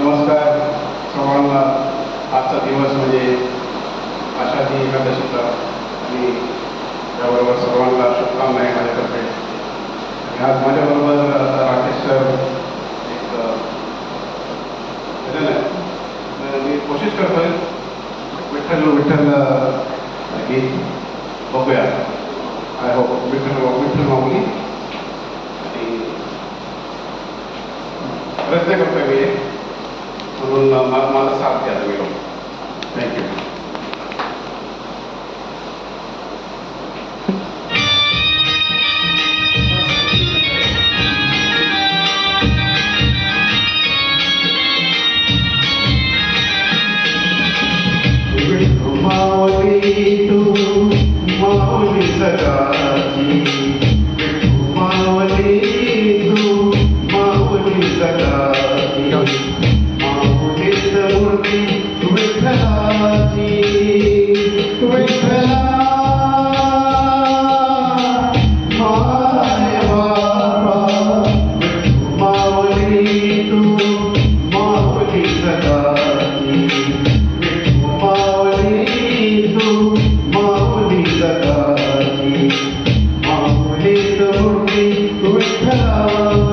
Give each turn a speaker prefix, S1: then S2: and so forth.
S1: नमस्कार सर्वांना. आजचा दिवस म्हणजे आषाढी एकादशीचा आणि त्याबरोबर सर्वांना शुभकामना आहे माझ्यातर्फे. आणि आज माझ्याबरोबर राकेश सर एक भजन आहे, मी कोशिश करतोय विठ्ठल विठ्ठल गीत बघूया. आय होप विठ्ठल विठ्ठल माऊली आणि प्रयत्न करतोय मी म्हणून मला साथ द्या तुम्ही लोक. थँक्यू. माऊली तू माऊली सदाची, माऊली तू माऊली सदाची, माऊलीच मूर्ती विठ्ठलाची. विठ्ठला माय बाबा, माऊली तू माऊली सदाची, माऊली सदाची, माऊलीच मूर्ती विठ्ठलाची.